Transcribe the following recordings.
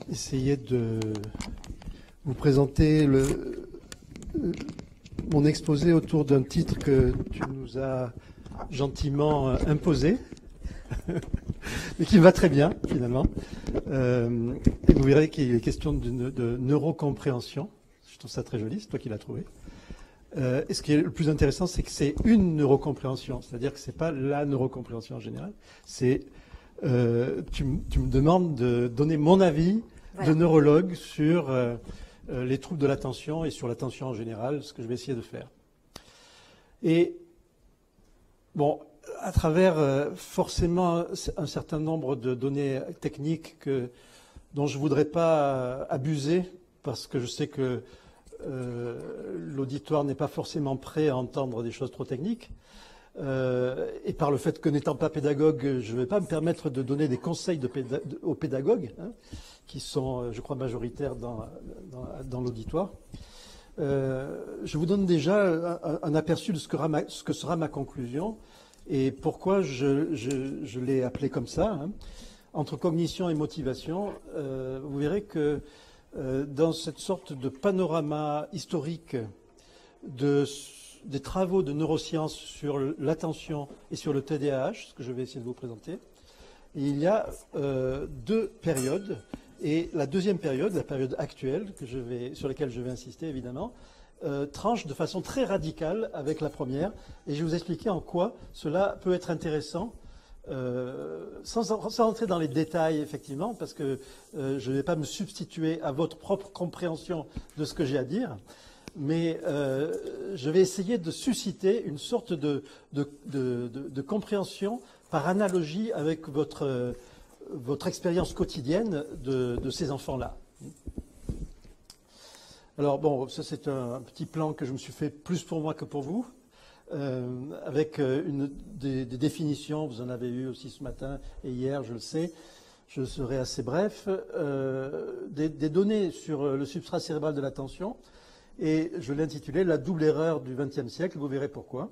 essayer de vous présenter mon exposé autour d'un titre que tu nous as gentiment imposé, mais qui me va très bien finalement. Et vous verrez qu'il est question de neurocompréhension. Je trouve ça très joli, c'est toi qui l'as trouvé. Et ce qui est le plus intéressant, c'est que c'est une neurocompréhension, c'est-à-dire que ce n'est pas la neurocompréhension en général. C'est tu me demandes de donner mon avis de neurologue sur les troubles de l'attention et sur l'attention en général, ce que je vais essayer de faire. Et bon, à travers forcément un certain nombre de données techniques dont je ne voudrais pas abuser, parce que je sais que l'auditoire n'est pas forcément prêt à entendre des choses trop techniques. Et par le fait que n'étant pas pédagogue, je ne vais pas me permettre de donner des conseils aux pédagogues, hein, qui sont, je crois, majoritaires dans l'auditoire. Je vous donne déjà un aperçu de ce que sera ma conclusion et pourquoi je l'ai appelé comme ça. Hein. Entre cognition et motivation, vous verrez que dans cette sorte de panorama historique des travaux de neurosciences sur l'attention et sur le TDAH, ce que je vais essayer de vous présenter, il y a deux périodes. Et la deuxième période, la période actuelle, sur laquelle je vais insister évidemment, tranche de façon très radicale avec la première. Et je vais vous expliquer en quoi cela peut être intéressant, sans entrer dans les détails effectivement, parce que je ne vais pas me substituer à votre propre compréhension de ce que j'ai à dire. Mais je vais essayer de susciter une sorte de compréhension par analogie avec votre expérience quotidienne de ces enfants-là. Alors bon, ça c'est un petit plan que je me suis fait plus pour moi que pour vous, avec des définitions, vous en avez eu aussi ce matin et hier, je le sais, je serai assez bref, des données sur le substrat cérébral de l'attention. Et je l'ai intitulé « La double erreur du XXe siècle », vous verrez pourquoi.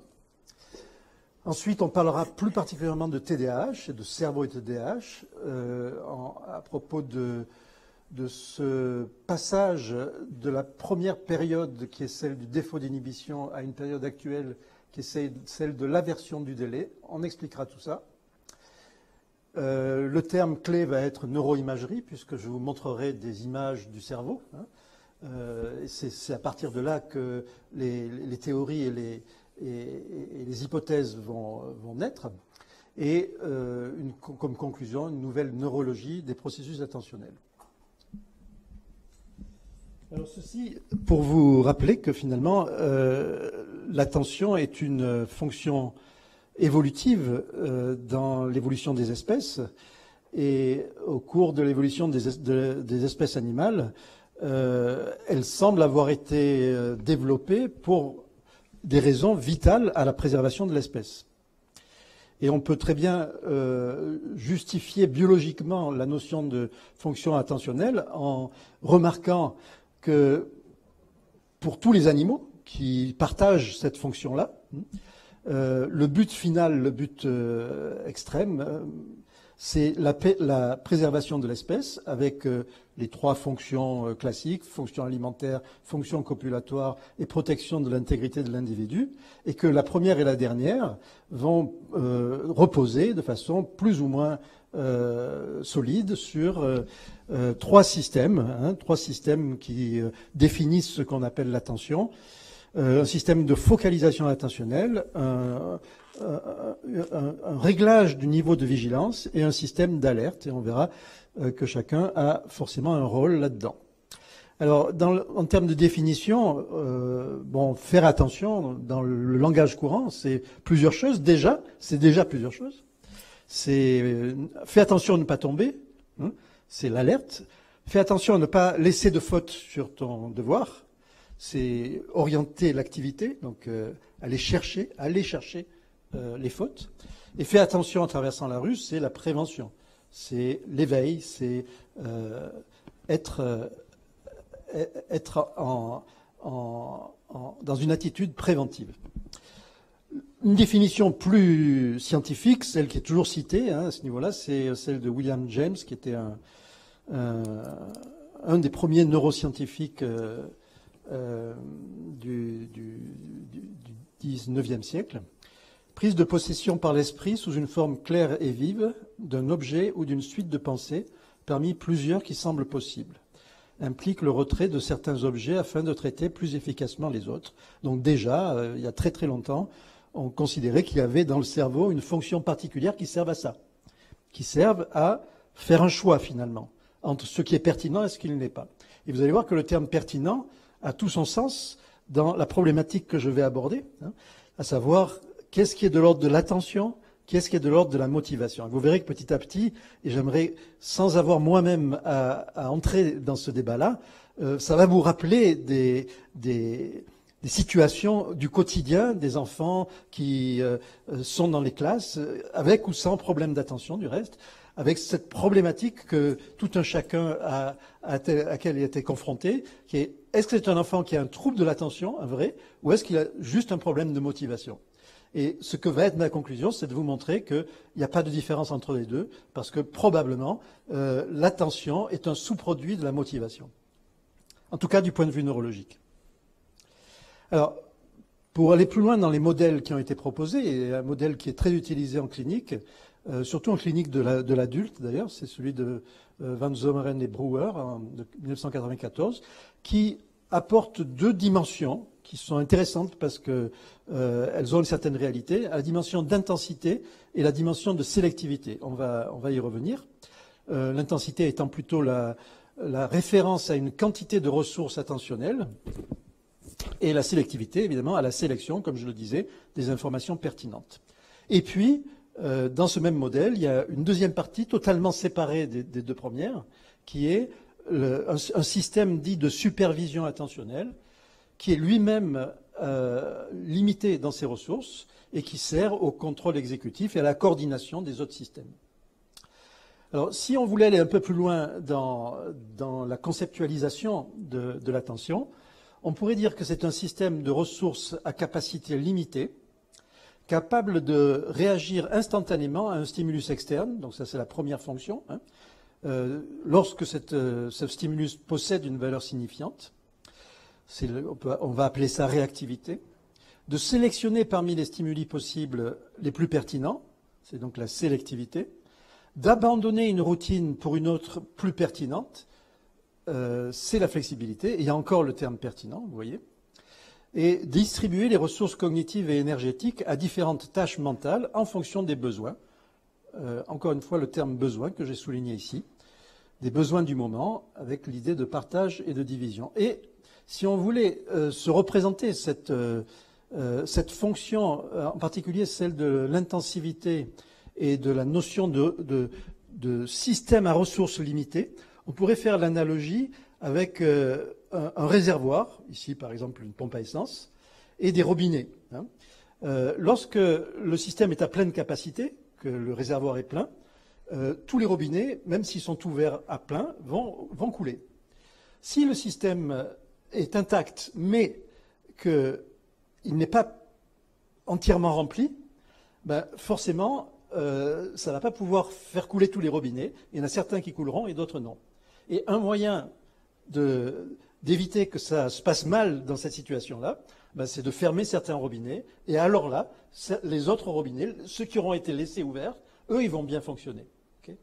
Ensuite, on parlera plus particulièrement de TDAH et de cerveau et TDAH à propos de ce passage de la première période qui est celle du défaut d'inhibition à une période actuelle qui est celle de l'aversion du délai. On expliquera tout ça. Le terme clé va être neuroimagerie puisque je vous montrerai des images du cerveau. Hein. C'est à partir de là que les théories et les hypothèses vont naître. Et comme conclusion, une nouvelle neurologie des processus attentionnels. Alors ceci pour vous rappeler que finalement, l'attention est une fonction évolutive dans l'évolution des espèces. Et au cours de l'évolution des espèces animales, elle semble avoir été développée pour des raisons vitales à la préservation de l'espèce. Et on peut très bien justifier biologiquement la notion de fonction attentionnelle en remarquant que pour tous les animaux qui partagent cette fonction-là, le but final, le but extrême, c'est la préservation de l'espèce avec les trois fonctions classiques, fonction alimentaire, fonction copulatoire et protection de l'intégrité de l'individu, et que la première et la dernière vont reposer de façon plus ou moins solide sur trois systèmes qui définissent ce qu'on appelle l'attention. Un système de focalisation attentionnelle, un réglage du niveau de vigilance et un système d'alerte. Et on verra que chacun a forcément un rôle là-dedans. Alors, en termes de définition, faire attention dans le langage courant, c'est plusieurs choses. C'est déjà plusieurs choses. C'est fais attention à ne pas tomber, hein, c'est l'alerte. Fais attention à ne pas laisser de faute sur ton devoir. C'est orienter l'activité, donc aller chercher les fautes. Et fais attention en traversant la rue, c'est la prévention. C'est l'éveil, c'est être dans une attitude préventive. Une définition plus scientifique, celle qui est toujours citée à ce niveau-là, c'est celle de William James, qui était un des premiers neuroscientifiques du 19e siècle. Prise de possession par l'esprit sous une forme claire et vive d'un objet ou d'une suite de pensées parmi plusieurs qui semblent possibles. Implique le retrait de certains objets afin de traiter plus efficacement les autres. Donc déjà, il y a très très longtemps, on considérait qu'il y avait dans le cerveau une fonction particulière qui serve à ça, qui serve à faire un choix finalement entre ce qui est pertinent et ce qui ne l'est pas. Et vous allez voir que le terme pertinent a tout son sens dans la problématique que je vais aborder, à savoir qu'est-ce qui est de l'ordre de l'attention, qu'est-ce qui est de l'ordre de la motivation. Et vous verrez que petit à petit, et j'aimerais, sans avoir moi-même à entrer dans ce débat-là, ça va vous rappeler des situations du quotidien des enfants qui sont dans les classes, avec ou sans problème d'attention du reste, avec cette problématique que tout un chacun à laquelle il a été confronté, qui est est-ce que c'est un enfant qui a un trouble de l'attention, un vrai, ou est-ce qu'il a juste un problème de motivation? Et ce que va être ma conclusion, c'est de vous montrer qu'il n'y a pas de différence entre les deux, parce que probablement l'attention est un sous-produit de la motivation. En tout cas, du point de vue neurologique. Alors, pour aller plus loin dans les modèles qui ont été proposés, et un modèle qui est très utilisé en clinique, surtout en clinique de l'adulte d'ailleurs, c'est celui de Van Zomeren et Brewer de 1994, qui apporte deux dimensions qui sont intéressantes parce qu'elles ont une certaine réalité, la dimension d'intensité et la dimension de sélectivité. On va y revenir. L'intensité étant plutôt la référence à une quantité de ressources attentionnelles, et la sélectivité, évidemment, à la sélection, comme je le disais, des informations pertinentes. Et puis, dans ce même modèle, il y a une deuxième partie totalement séparée des deux premières, qui est un système dit de supervision attentionnelle, qui est lui-même limité dans ses ressources et qui sert au contrôle exécutif et à la coordination des autres systèmes. Alors, si on voulait aller un peu plus loin dans la conceptualisation de l'attention, on pourrait dire que c'est un système de ressources à capacité limitée, capable de réagir instantanément à un stimulus externe, donc ça c'est la première fonction, lorsque ce stimulus possède une valeur signifiante, on va appeler ça réactivité, de sélectionner parmi les stimuli possibles les plus pertinents, c'est donc la sélectivité, d'abandonner une routine pour une autre plus pertinente, c'est la flexibilité, et il y a encore le terme pertinent, vous voyez, et distribuer les ressources cognitives et énergétiques à différentes tâches mentales en fonction des besoins. Encore une fois, le terme besoin que j'ai souligné ici, des besoins du moment, avec l'idée de partage et de division. Et si on voulait se représenter cette fonction, en particulier celle de l'intensivité et de la notion de système à ressources limitées, on pourrait faire l'analogie avec un réservoir, ici par exemple une pompe à essence, et des robinets. Lorsque le système est à pleine capacité, que le réservoir est plein, tous les robinets, même s'ils sont ouverts à plein, vont couler. Si le système est intact, mais qu'il n'est pas entièrement rempli, ben forcément, ça ne va pas pouvoir faire couler tous les robinets. Il y en a certains qui couleront et d'autres non. Et un moyen d'éviter que ça se passe mal dans cette situation-là, ben, c'est de fermer certains robinets. Et alors là, les autres robinets, ceux qui auront été laissés ouverts, eux, ils vont bien fonctionner. Okay.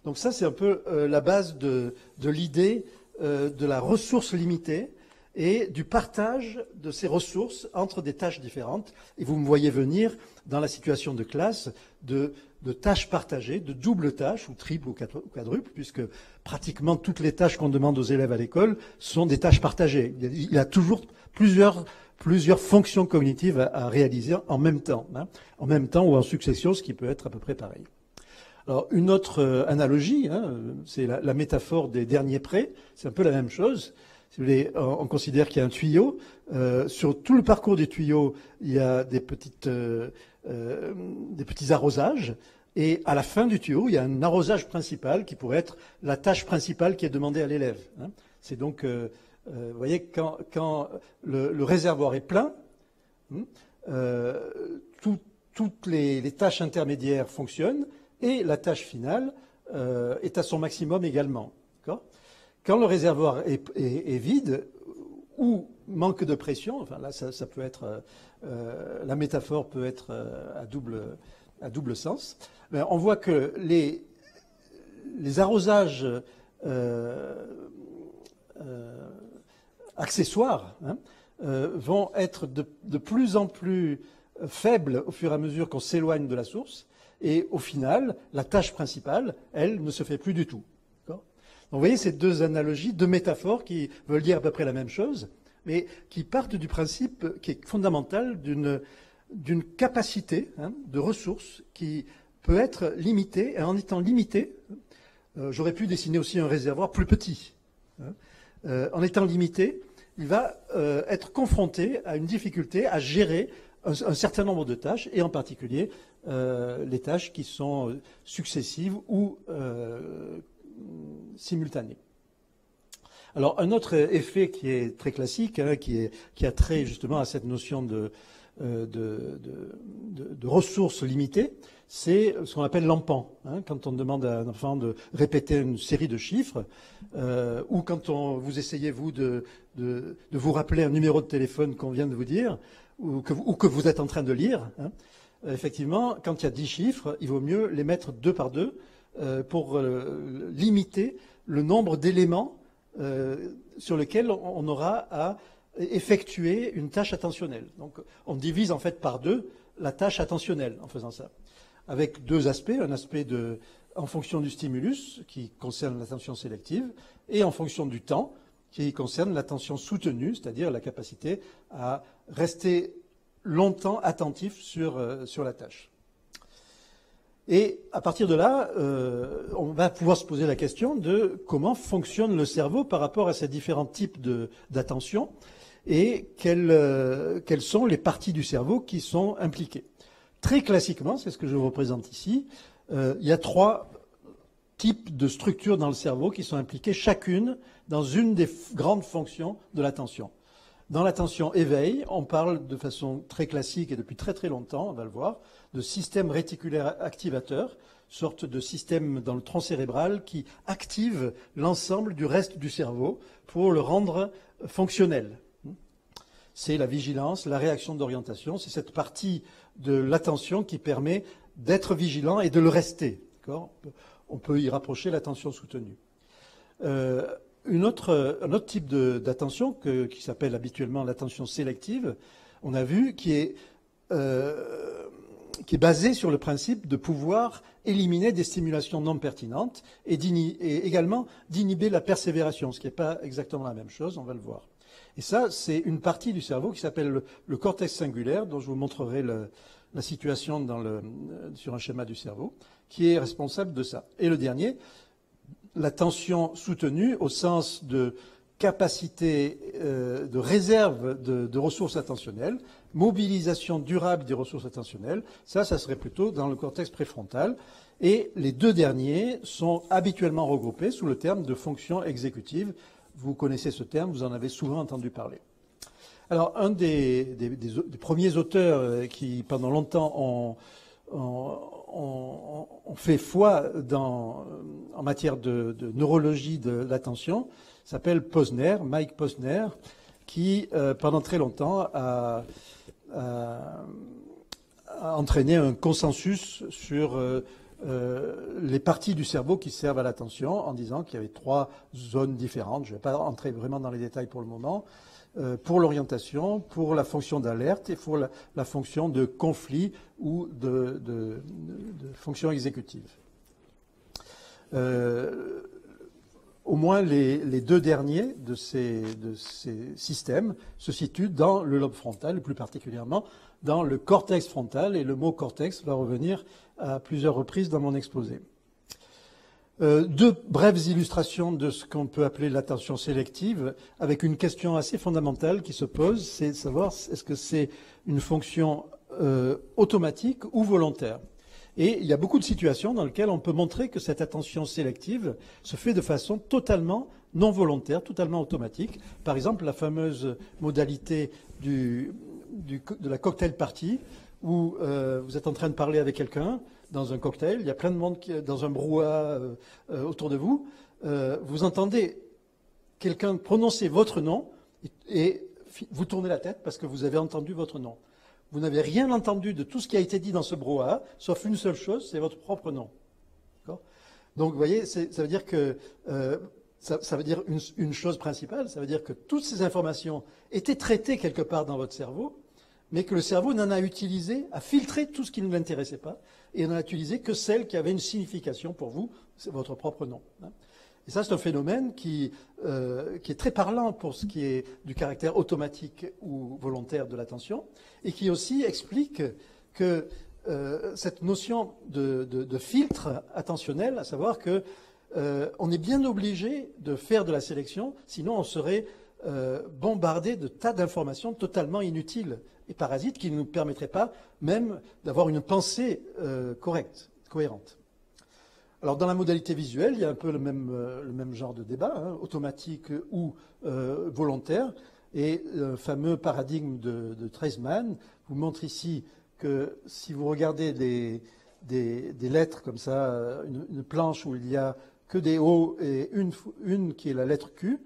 Donc ça, c'est un peu la base de l'idée de la ressource limitée et du partage de ces ressources entre des tâches différentes. Et vous me voyez venir dans la situation de classe de tâches partagées, de doubles tâches, ou triples ou quadruples, puisque pratiquement toutes les tâches qu'on demande aux élèves à l'école sont des tâches partagées. Il y a toujours plusieurs fonctions cognitives à réaliser en même temps ou en succession, ce qui peut être à peu près pareil. Alors, une autre analogie, c'est la métaphore des derniers prés, c'est un peu la même chose. Si vous voulez, on considère qu'il y a un tuyau. Sur tout le parcours du tuyau, il y a des petits arrosages. Et à la fin du tuyau, il y a un arrosage principal qui pourrait être la tâche principale qui est demandée à l'élève. C'est donc, vous voyez, quand le réservoir est plein, toutes les tâches intermédiaires fonctionnent et la tâche finale est à son maximum également. Quand le réservoir est vide ou manque de pression, enfin là ça peut être, la métaphore peut être à double sens, mais on voit que les arrosages accessoires vont être de plus en plus faibles au fur et à mesure qu'on s'éloigne de la source, et au final, la tâche principale, elle, ne se fait plus du tout. Donc vous voyez ces deux analogies, deux métaphores qui veulent dire à peu près la même chose, mais qui partent du principe qui est fondamental d'une capacité de ressources qui peut être limitée, et en étant limitée, j'aurais pu dessiner aussi un réservoir plus petit. En étant limité, il va être confronté à une difficulté à gérer un certain nombre de tâches, et en particulier les tâches qui sont successives ou simultanées. Alors, un autre effet qui est très classique, qui a trait justement à cette notion de ressources limitées, c'est ce qu'on appelle l'empan. Quand on demande à un enfant de répéter une série de chiffres, ou quand vous essayez, vous, de vous rappeler un numéro de téléphone qu'on vient de vous dire, ou que vous êtes en train de lire, effectivement, quand il y a 10 chiffres, il vaut mieux les mettre deux par deux pour limiter le nombre d'éléments sur lesquels on aura à effectuer une tâche attentionnelle. Donc on divise en fait par deux la tâche attentionnelle en faisant ça, avec deux aspects, un aspect en fonction du stimulus qui concerne l'attention sélective et en fonction du temps qui concerne l'attention soutenue, c'est-à-dire la capacité à rester longtemps attentif sur la tâche. Et à partir de là, on va pouvoir se poser la question de comment fonctionne le cerveau par rapport à ces différents types d'attention et quelles sont les parties du cerveau qui sont impliquées. Très classiquement, c'est ce que je vous représente ici, il y a trois types de structures dans le cerveau qui sont impliquées chacune dans une des grandes fonctions de l'attention. Dans l'attention éveil, on parle de façon très classique et depuis très très longtemps, on va le voir, de système réticulaire activateur, sorte de système dans le tronc cérébral qui active l'ensemble du reste du cerveau pour le rendre fonctionnel. C'est la vigilance, la réaction d'orientation, c'est cette partie de l'attention qui permet d'être vigilant et de le rester. On peut y rapprocher l'attention soutenue. Un autre type d'attention qui s'appelle habituellement l'attention sélective, on a vu, qui est basé sur le principe de pouvoir éliminer des stimulations non pertinentes et également d'inhiber la persévération, ce qui n'est pas exactement la même chose, on va le voir. Et ça, c'est une partie du cerveau qui s'appelle le cortex singulaire, dont je vous montrerai la situation sur un schéma du cerveau, qui est responsable de ça. Et le dernier, l'attention soutenue au sens de capacité de réserve de ressources attentionnelles, mobilisation durable des ressources attentionnelles, ça serait plutôt dans le cortex préfrontal. Et les deux derniers sont habituellement regroupés sous le terme de fonction exécutive. Vous connaissez ce terme, vous en avez souvent entendu parler. Alors, un des premiers auteurs qui, pendant longtemps, ont fait foi en matière de neurologie de l'attention s'appelle Posner, Mike Posner, qui, pendant très longtemps, a entraîné un consensus sur les parties du cerveau qui servent à l'attention, en disant qu'il y avait trois zones différentes. Je ne vais pas entrer vraiment dans les détails pour le moment. Pour l'orientation, pour la fonction d'alerte et pour la fonction de conflit ou de fonction exécutive. Au moins les deux derniers de ces systèmes se situent dans le lobe frontal, et plus particulièrement dans le cortex frontal, et le mot cortex va revenir à plusieurs reprises dans mon exposé. Deux brèves illustrations de ce qu'on peut appeler l'attention sélective, avec une question assez fondamentale qui se pose, c'est de savoir est-ce que c'est une fonction automatique ou volontaire. Et il y a beaucoup de situations dans lesquelles on peut montrer que cette attention sélective se fait de façon totalement non volontaire, totalement automatique. Par exemple, la fameuse modalité de la cocktail party où vous êtes en train de parler avec quelqu'un dans un cocktail, il y a plein de monde dans un brouhaha autour de vous, vous entendez quelqu'un prononcer votre nom et vous tournez la tête parce que vous avez entendu votre nom. Vous n'avez rien entendu de tout ce qui a été dit dans ce brouhaha, sauf une seule chose, c'est votre propre nom. Donc, vous voyez, ça veut dire que ça veut dire une chose principale, ça veut dire que toutes ces informations étaient traitées quelque part dans votre cerveau, mais que le cerveau n'en a utilisé, a filtré tout ce qui ne l'intéressait pas, et n'en a utilisé que celles qui avaient une signification pour vous, c'est votre propre nom. Et ça, c'est un phénomène qui est très parlant pour ce qui est du caractère automatique ou volontaire de l'attention, et qui aussi explique que cette notion de filtre attentionnel, à savoir que on est bien obligé de faire de la sélection, sinon on serait bombardé de tas d'informations totalement inutiles et parasites qui ne nous permettraient pas même d'avoir une pensée correcte, cohérente. Alors dans la modalité visuelle, il y a un peu le même genre de débat, hein, automatique ou volontaire, et le fameux paradigme de Treisman vous montre ici que si vous regardez des lettres comme ça, une planche où il n'y a que des O et une qui est la lettre Q,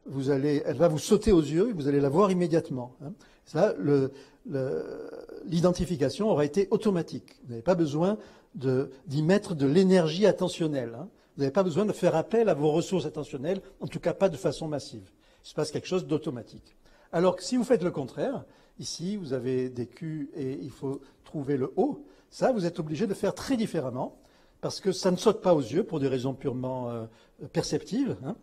elle va vous sauter aux yeux et vous allez la voir immédiatement. Hein. Ça, l'identification aura été automatique. Vous n'avez pas besoin d'y mettre de l'énergie attentionnelle. Hein. Vous n'avez pas besoin de faire appel à vos ressources attentionnelles, en tout cas pas de façon massive. Il se passe quelque chose d'automatique. Alors que si vous faites le contraire, ici vous avez des Q et il faut trouver le O, ça vous êtes obligé de faire très différemment, parce que ça ne saute pas aux yeux pour des raisons purement perceptives, hein,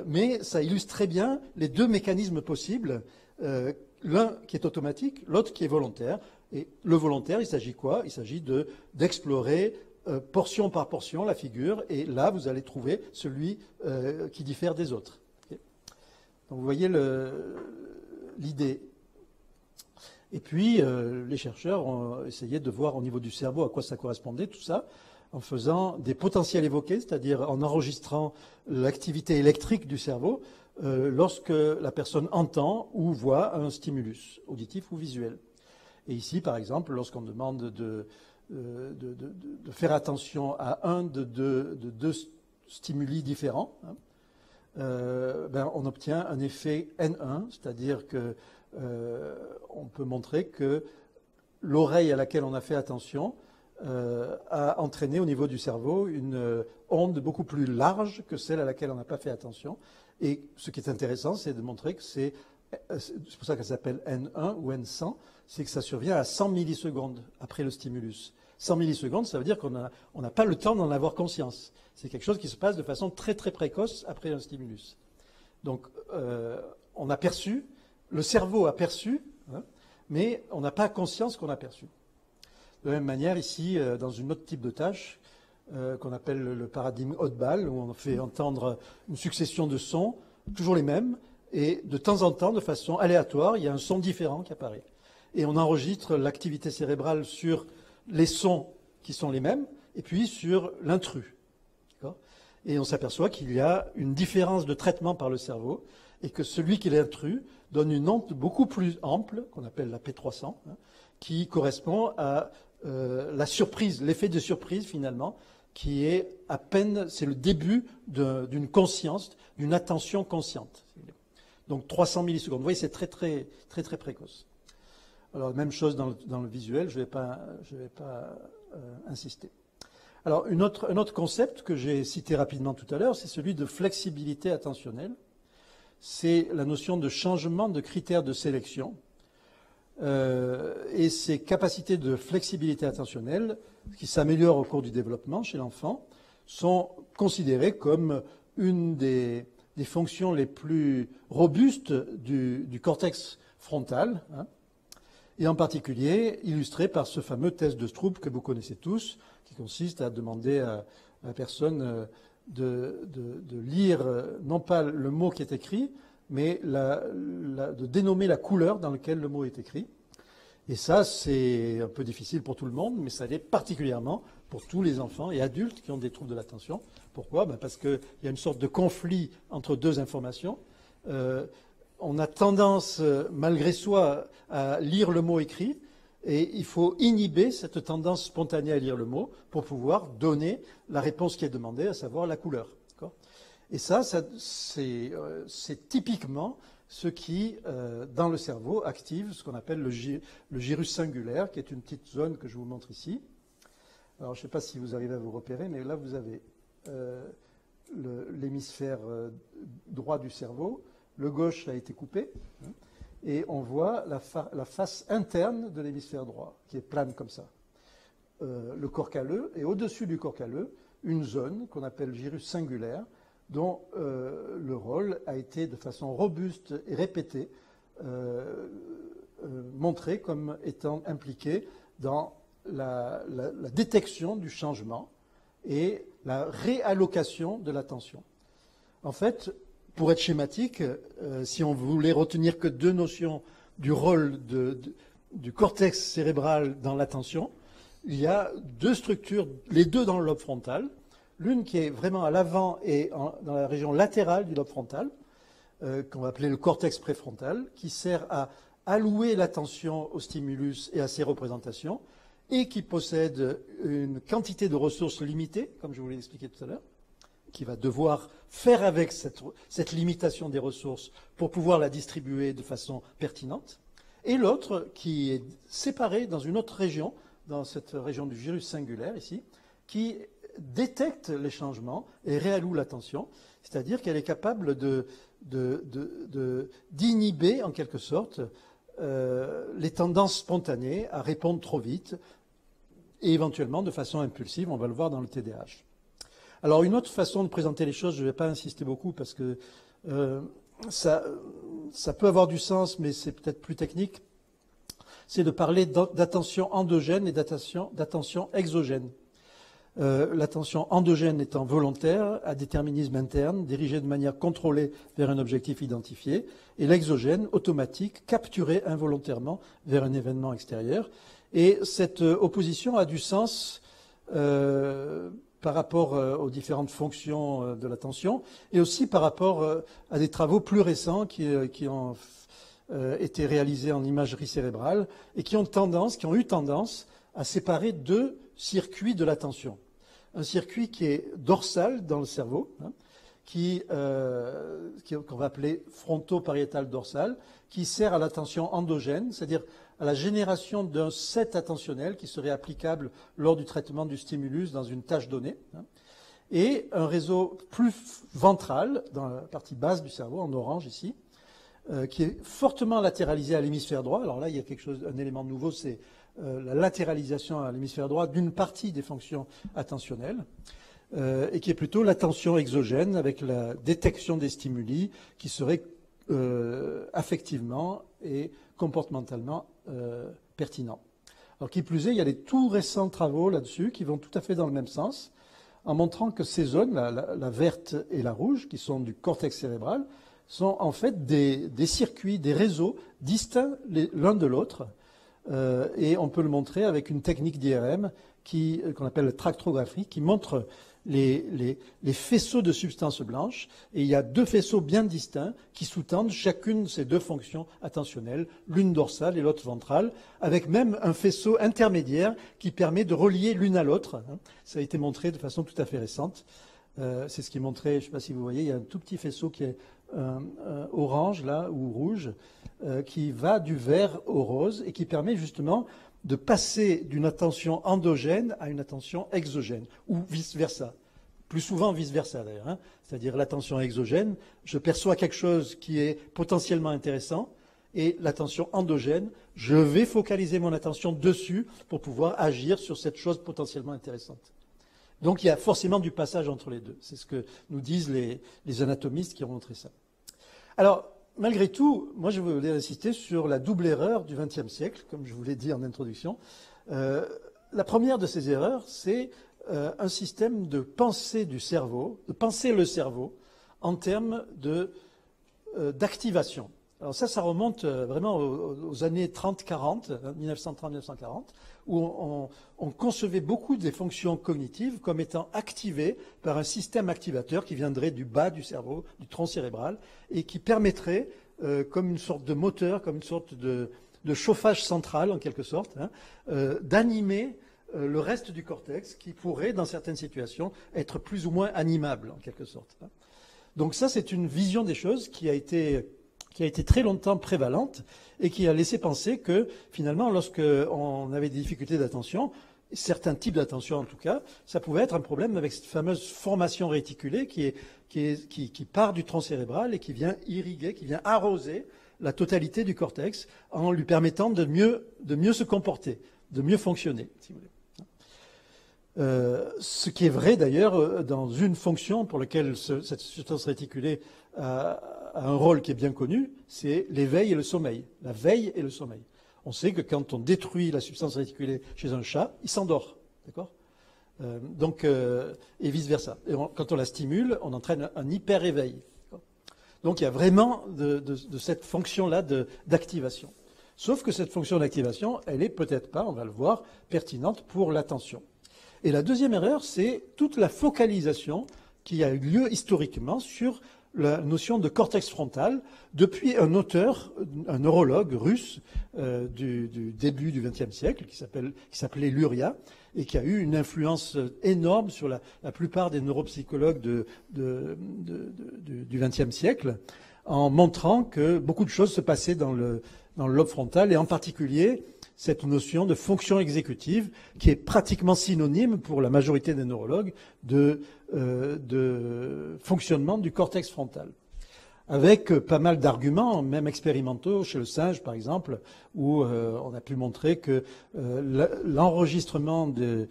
mais ça illustre très bien les deux mécanismes possibles, l'un qui est automatique, l'autre qui est volontaire. Et le volontaire, il s'agit quoi? Il s'agit d'explorer portion par portion la figure, et là vous allez trouver celui qui diffère des autres. Okay. Donc vous voyez l'idée. Et puis les chercheurs ont essayé de voir au niveau du cerveau à quoi ça correspondait, tout ça, en faisant des potentiels évoqués, c'est-à-dire en enregistrant l'activité électrique du cerveau lorsque la personne entend ou voit un stimulus auditif ou visuel. Et ici, par exemple, lorsqu'on demande de faire attention à un de deux stimuli différents, hein, on obtient un effet N1, c'est-à-dire que on peut montrer que l'oreille à laquelle on a fait attention a entraîné au niveau du cerveau une onde beaucoup plus large que celle à laquelle on n'a pas fait attention. Et ce qui est intéressant, c'est de montrer que c'est pour ça qu'elle s'appelle N1 ou N100, c'est que ça survient à 100 millisecondes après le stimulus. 100 millisecondes, ça veut dire qu'on n'a pas le temps d'en avoir conscience. C'est quelque chose qui se passe de façon très très précoce après un stimulus. Donc on a perçu, le cerveau a perçu, hein, mais on n'a pas conscience qu'on a perçu. De la même manière, ici, dans une autre type de tâche, qu'on appelle le paradigme Hotball, où on fait entendre une succession de sons, toujours les mêmes, et de temps en temps, de façon aléatoire, il y a un son différent qui apparaît. Et on enregistre l'activité cérébrale sur les sons qui sont les mêmes, et puis sur l'intrus. Et on s'aperçoit qu'il y a une différence de traitement par le cerveau, et que celui qui est l'intrus donne une onde beaucoup plus ample, qu'on appelle la P300, hein, qui correspond à la surprise, l'effet de surprise finalement, qui est à peine, c'est le début d'une conscience, d'une attention consciente. Donc 300 millisecondes. Vous voyez, c'est très très très très précoce. Alors même chose dans le visuel, je vais pas insister. Alors un autre concept que j'ai cité rapidement tout à l'heure, c'est celui de flexibilité attentionnelle. C'est la notion de changement de critères de sélection. Et ces capacités de flexibilité attentionnelle, qui s'améliorent au cours du développement chez l'enfant, sont considérées comme une des fonctions les plus robustes du cortex frontal, hein, et en particulier illustrées par ce fameux test de Stroop que vous connaissez tous, qui consiste à demander à la personne de lire non pas le mot qui est écrit, mais de dénommer la couleur dans laquelle le mot est écrit. Et ça, c'est un peu difficile pour tout le monde, mais ça l'est particulièrement pour tous les enfants et adultes qui ont des troubles de l'attention. Pourquoi? Parce qu'il y a une sorte de conflit entre deux informations. on a tendance, malgré soi, à lire le mot écrit, et il faut inhiber cette tendance spontanée à lire le mot pour pouvoir donner la réponse qui est demandée, à savoir la couleur. Et ça c'est typiquement ce qui, dans le cerveau, active ce qu'on appelle le gyrus singulaire, qui est une petite zone que je vous montre ici. Alors, je ne sais pas si vous arrivez à vous repérer, mais là, vous avez l'hémisphère droit du cerveau. Le gauche a été coupé. Et on voit la face interne de l'hémisphère droit, qui est plane comme ça. Le corps calleux, et au-dessus du corps calleux, une zone qu'on appelle gyrus singulaire, dont le rôle a été de façon robuste et répétée montré comme étant impliqué dans la détection du changement et la réallocation de l'attention. En fait, pour être schématique, si on voulait retenir que deux notions du rôle du cortex cérébral dans l'attention, il y a deux structures, les deux dans le lobe frontal. L'une qui est vraiment à l'avant et dans la région latérale du lobe frontal, qu'on va appeler le cortex préfrontal, qui sert à allouer l'attention au stimulus et à ses représentations, et qui possède une quantité de ressources limitées, comme je vous l'ai expliqué tout à l'heure, qui va devoir faire avec cette limitation des ressources pour pouvoir la distribuer de façon pertinente, et l'autre qui est séparée dans une autre région, dans cette région du gyrus singulaire ici, qui détecte les changements et réalloue l'attention, c'est-à-dire qu'elle est capable d'inhiber en quelque sorte les tendances spontanées à répondre trop vite et éventuellement de façon impulsive, on va le voir dans le TDAH. Alors une autre façon de présenter les choses, je ne vais pas insister beaucoup parce que ça peut avoir du sens, mais c'est peut-être plus technique, c'est de parler d'attention endogène et d'attention exogène. L'attention endogène étant volontaire, à déterminisme interne, dirigée de manière contrôlée vers un objectif identifié, et l'exogène, automatique, capturée involontairement vers un événement extérieur. Et cette opposition a du sens par rapport aux différentes fonctions de l'attention, et aussi par rapport à des travaux plus récents qui ont été réalisés en imagerie cérébrale, et qui ont eu tendance à séparer deux circuits de l'attention. Un circuit qui est dorsal dans le cerveau, qu'on va appeler fronto-pariétal dorsal, qui sert à l'attention endogène, c'est-à-dire à la génération d'un set attentionnel qui serait applicable lors du traitement du stimulus dans une tâche donnée, et un réseau plus ventral, dans la partie basse du cerveau, en orange ici, qui est fortement latéralisé à l'hémisphère droit. Alors là, il y a un élément nouveau, c'est la latéralisation à l'hémisphère droit d'une partie des fonctions attentionnelles, et qui est plutôt l'attention exogène avec la détection des stimuli qui serait affectivement et comportementalement pertinents. Alors qui plus est, il y a des tout récents travaux là-dessus qui vont tout à fait dans le même sens, en montrant que ces zones, la verte et la rouge, qui sont du cortex cérébral, sont en fait des circuits, des réseaux distincts l'un de l'autre. Et on peut le montrer avec une technique d'IRM qu'on appelle la tractographie, qui montre les faisceaux de substances blanches. Et il y a deux faisceaux bien distincts qui sous-tendent chacune de ces deux fonctions attentionnelles, l'une dorsale et l'autre ventrale, avec même un faisceau intermédiaire qui permet de relier l'une à l'autre. Ça a été montré de façon tout à fait récente. C'est ce qui est montré, je ne sais pas si vous voyez, il y a un tout petit faisceau qui est orange là, ou rouge, qui va du vert au rose et qui permet justement de passer d'une attention endogène à une attention exogène, ou vice-versa. Plus souvent vice-versa d'ailleurs, c'est-à-dire l'attention exogène, je perçois quelque chose qui est potentiellement intéressant, et l'attention endogène, je vais focaliser mon attention dessus pour pouvoir agir sur cette chose potentiellement intéressante. Donc il y a forcément du passage entre les deux. C'est ce que nous disent les anatomistes qui ont montré ça. Alors, malgré tout, moi je voulais insister sur la double erreur du XXe siècle, comme je vous l'ai dit en introduction. La première de ces erreurs, c'est un système de pensée du cerveau, de penser le cerveau en termes d'activation. Alors ça remonte vraiment aux années 30-40, 1930-1940, où on concevait beaucoup des fonctions cognitives comme étant activées par un système activateur qui viendrait du bas du cerveau, du tronc cérébral, et qui permettrait comme une sorte de moteur, comme une sorte de chauffage central, en quelque sorte, d'animer le reste du cortex qui pourrait, dans certaines situations, être plus ou moins animable, en quelque sorte. Donc ça, c'est une vision des choses qui a été très longtemps prévalente et qui a laissé penser que, finalement, lorsqu'on avait des difficultés d'attention, certains types d'attention en tout cas, ça pouvait être un problème avec cette fameuse formation réticulée qui part du tronc cérébral et qui vient irriguer, qui vient arroser la totalité du cortex en lui permettant de mieux se comporter, de mieux fonctionner, si vous voulez. Ce qui est vrai d'ailleurs dans une fonction pour laquelle cette substance réticulée a un rôle qui est bien connu, c'est l'éveil et le sommeil, la veille et le sommeil. On sait que quand on détruit la substance réticulée chez un chat, il s'endort, d'accord ? Et vice-versa. Et quand on la stimule, on entraîne un hyper-éveil. Donc il y a vraiment de cette fonction-là d'activation. Sauf que cette fonction d'activation, elle est peut-être pas, on va le voir, pertinente pour l'attention. Et la deuxième erreur, c'est toute la focalisation qui a eu lieu historiquement sur la notion de cortex frontal depuis un auteur, un neurologue russe du début du XXe siècle qui s'appelait Luria et qui a eu une influence énorme sur la plupart des neuropsychologues du XXe siècle en montrant que beaucoup de choses se passaient dans le lobe frontal et en particulier cette notion de fonction exécutive qui est pratiquement synonyme pour la majorité des neurologues de fonctionnement du cortex frontal. Avec pas mal d'arguments, même expérimentaux, chez le singe par exemple, où on a pu montrer que l'enregistrement des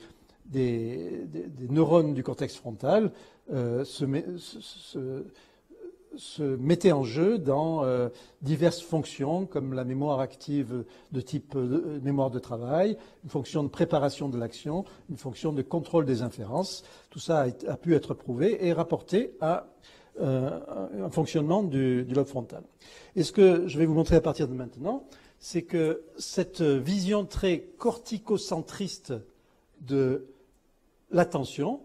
neurones du cortex frontal se mettait en jeu dans diverses fonctions comme la mémoire active de type mémoire de travail, une fonction de préparation de l'action, une fonction de contrôle des inférences. Tout ça a pu être prouvé et rapporté à un fonctionnement du lobe frontal. Et ce que je vais vous montrer à partir de maintenant, c'est que cette vision très corticocentriste de l'attention,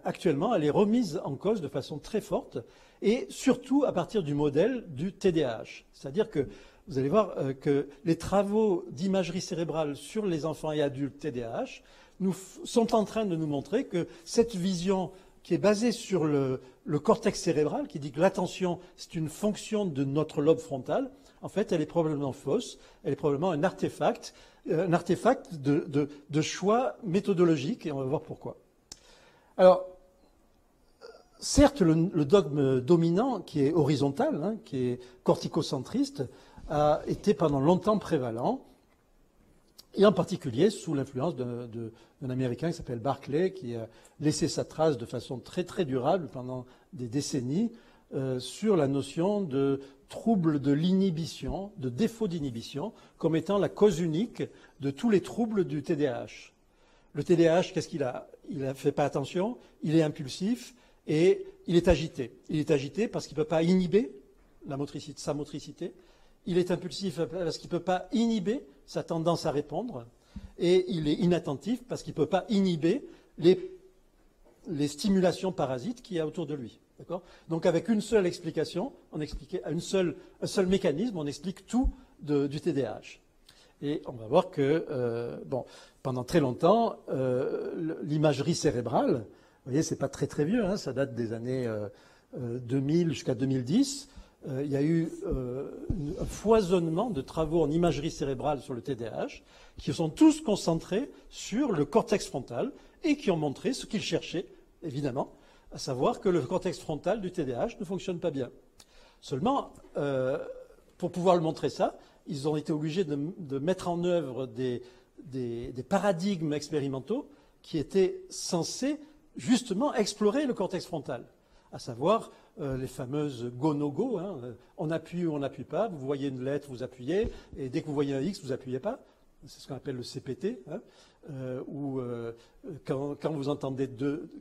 actuellement, elle est remise en cause de façon très forte, et surtout à partir du modèle du TDAH. C'est-à-dire que vous allez voir que les travaux d'imagerie cérébrale sur les enfants et adultes TDAH sont en train de nous montrer que cette vision qui est basée sur le cortex cérébral, qui dit que l'attention, c'est une fonction de notre lobe frontal, en fait, elle est probablement fausse, elle est probablement un artefact de choix méthodologique, et on va voir pourquoi. Alors, certes, le dogme dominant, qui est horizontal, qui est corticocentriste, a été pendant longtemps prévalent, et en particulier sous l'influence d'un Américain qui s'appelle Barclay, qui a laissé sa trace de façon très très durable pendant des décennies sur la notion de trouble de l'inhibition, de défaut d'inhibition, comme étant la cause unique de tous les troubles du TDAH. Le TDAH, qu'est-ce qu'il a? Il ne fait pas attention, il est impulsif et il est agité. Il est agité parce qu'il ne peut pas inhiber sa motricité. Il est impulsif parce qu'il ne peut pas inhiber sa tendance à répondre. Et il est inattentif parce qu'il ne peut pas inhiber les stimulations parasites qu'il y a autour de lui. Donc avec une seule explication, un seul mécanisme, on explique tout du TDAH. Et on va voir que pendant très longtemps, l'imagerie cérébrale, vous voyez, c'est pas très très vieux, ça date des années 2000 jusqu'à 2010. Il y a eu un foisonnement de travaux en imagerie cérébrale sur le TDAH qui sont tous concentrés sur le cortex frontal et qui ont montré ce qu'ils cherchaient, évidemment, à savoir que le cortex frontal du TDAH ne fonctionne pas bien. Seulement, pour pouvoir le montrer ça, ils ont été obligés de mettre en œuvre des paradigmes expérimentaux qui étaient censés justement explorer le cortex frontal, à savoir les fameuses go-no-go, on appuie ou on n'appuie pas, vous voyez une lettre, vous appuyez, et dès que vous voyez un X, vous n'appuyez pas. C'est ce qu'on appelle le CPT, où quand vous entendez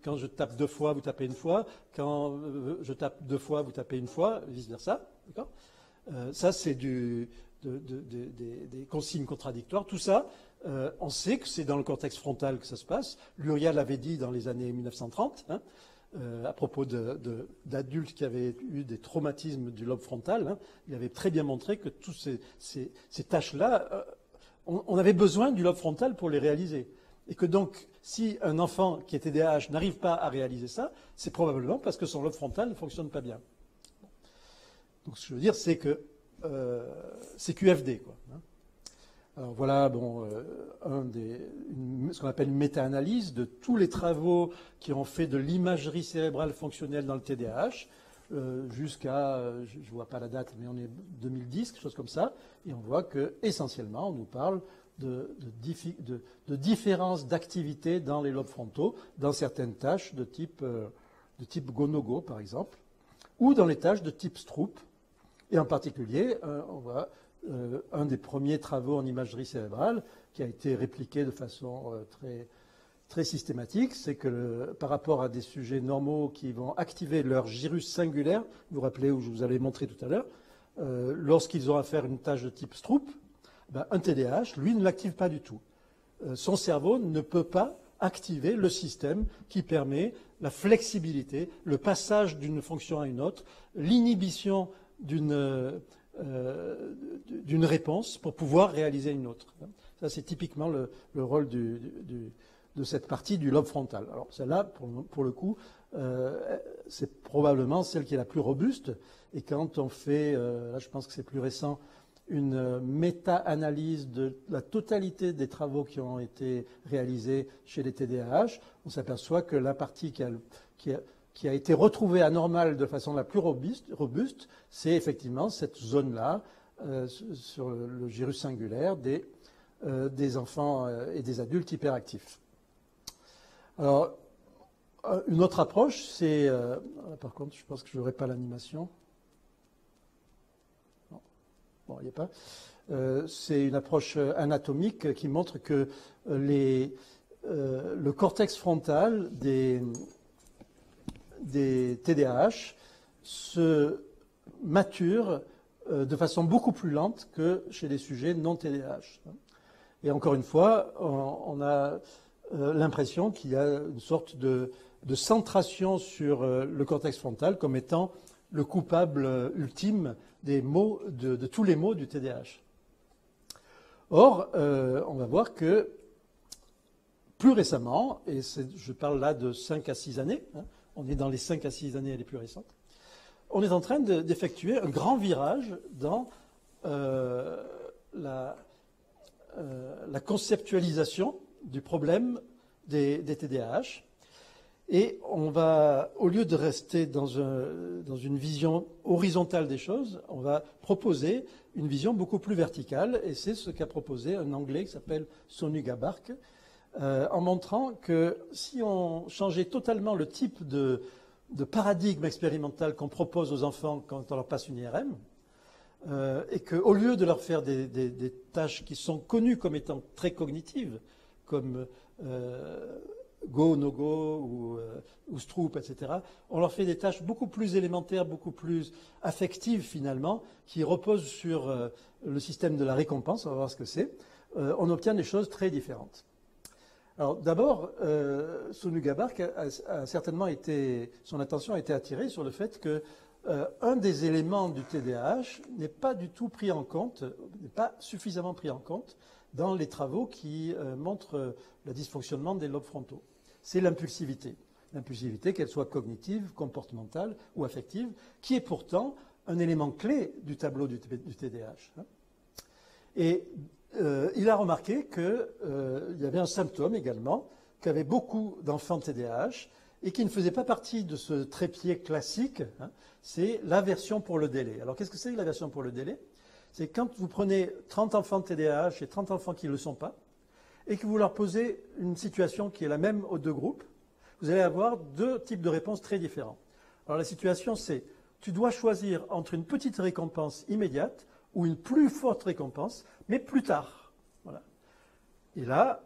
quand je tape 2 fois, vous tapez 1 fois, quand je tape 2 fois, vous tapez 1 fois, vice-versa. D'accord ? Ça, c'est des consignes contradictoires. Tout ça, on sait que c'est dans le cortex frontal que ça se passe. Luria l'avait dit dans les années 1930. à propos d'adultes qui avaient eu des traumatismes du lobe frontal. Hein. Il avait très bien montré que toutes ces tâches-là, on avait besoin du lobe frontal pour les réaliser. Et que donc, si un enfant qui est TDAH n'arrive pas à réaliser ça, c'est probablement parce que son lobe frontal ne fonctionne pas bien. Donc, ce que je veux dire, c'est que c'est QFD, quoi. Hein. Alors voilà, bon, ce qu'on appelle une méta-analyse de tous les travaux qui ont fait de l'imagerie cérébrale fonctionnelle dans le TDAH, jusqu'à, je ne vois pas la date, mais on est 2010, quelque chose comme ça, et on voit que essentiellement, on nous parle de différences d'activité dans les lobes frontaux, dans certaines tâches de type go-no-go, par exemple, ou dans les tâches de type Stroop. Et en particulier, on voit un des premiers travaux en imagerie cérébrale qui a été répliqué de façon très systématique, c'est que par rapport à des sujets normaux qui vont activer leur gyrus singulaire, vous vous rappelez où je vous avais montré tout à l'heure, lorsqu'ils ont à faire une tâche de type Stroop, ben, un TDAH, lui, ne l'active pas du tout. Son cerveau ne peut pas activer le système qui permet la flexibilité, le passage d'une fonction à une autre, l'inhibition d'une réponse pour pouvoir réaliser une autre. Ça, c'est typiquement le rôle de cette partie du lobe frontal. Alors, celle-là, pour le coup, c'est probablement celle qui est la plus robuste. Et quand on fait, là, je pense que c'est plus récent, une méta-analyse de la totalité des travaux qui ont été réalisés chez les TDAH, on s'aperçoit que la partie qui a été retrouvée anormale de façon la plus robuste, c'est effectivement cette zone-là, sur le gyrus singulaire des enfants et des adultes hyperactifs. Alors, une autre approche, c'est... par contre, je pense que je n'aurai pas l'animation. Non. Bon, il n'y a pas. C'est une approche anatomique qui montre que le cortex frontal des TDAH se mature de façon beaucoup plus lente que chez les sujets non TDAH. Et encore une fois, on a l'impression qu'il y a une sorte de centration sur le cortex frontal comme étant le coupable ultime des maux, de tous les maux du TDAH. Or, on va voir que plus récemment, et je parle là de 5 à 6 années, hein, on est dans les 5 à 6 années les plus récentes, on est en train d'effectuer un grand virage dans la conceptualisation du problème des TDAH. Et on va, au lieu de rester dans une vision horizontale des choses, on va proposer une vision beaucoup plus verticale. Et c'est ce qu'a proposé un Anglais qui s'appelle Sonu Gabark, en montrant que si on changeait totalement le type de paradigme expérimental qu'on propose aux enfants quand on leur passe une IRM, et qu'au lieu de leur faire des tâches qui sont connues comme étant très cognitives, comme Go, No Go ou Stroop, etc., on leur fait des tâches beaucoup plus élémentaires, beaucoup plus affectives finalement, qui reposent sur le système de la récompense, on va voir ce que c'est. On obtient des choses très différentes. Alors d'abord, Sonu Gabark a certainement son attention a été attirée sur le fait que un des éléments du TDAH n'est pas du tout pris en compte, n'est pas suffisamment pris en compte dans les travaux qui montrent le dysfonctionnement des lobes frontaux. C'est l'impulsivité. L'impulsivité, qu'elle soit cognitive, comportementale ou affective, qui est pourtant un élément clé du tableau du TDAH. Et il a remarqué qu'il y avait un symptôme également qu'avaient beaucoup d'enfants TDAH et qui ne faisait pas partie de ce trépied classique, hein, c'est l'aversion pour le délai. Alors qu'est-ce que c'est que l'aversion pour le délai? C'est quand vous prenez 30 enfants TDAH et 30 enfants qui ne le sont pas, et que vous leur posez une situation qui est la même aux deux groupes, vous allez avoir deux types de réponses très différents. Alors la situation, c'est tu dois choisir entre une petite récompense immédiate ou une plus forte récompense, mais plus tard. Voilà. Et là,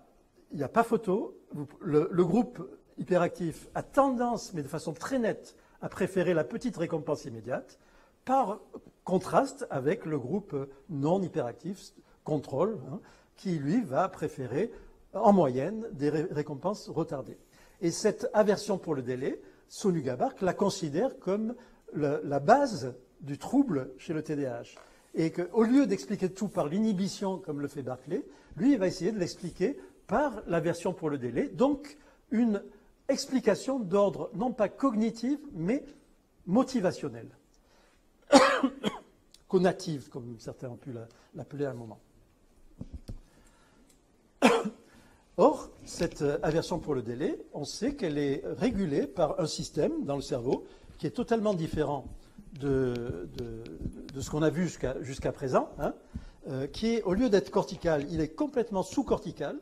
il n'y a pas photo. Le groupe hyperactif a tendance, mais de façon très nette, à préférer la petite récompense immédiate, par contraste avec le groupe non hyperactif, contrôle, hein, qui, lui, va préférer, en moyenne, des récompenses retardées. Et cette aversion pour le délai, Sonu-Gabark la considère comme la base du trouble chez le TDAH. Et qu'au lieu d'expliquer tout par l'inhibition, comme le fait Barclay, lui, il va essayer de l'expliquer par l'aversion pour le délai, donc une explication d'ordre non pas cognitif, mais motivationnel. Conative, comme certains ont pu l'appeler à un moment. Or, cette aversion pour le délai, on sait qu'elle est régulée par un système dans le cerveau qui est totalement différent de ce qu'on a vu jusqu'à présent, hein, qui est, au lieu d'être cortical, il est complètement sous-cortical,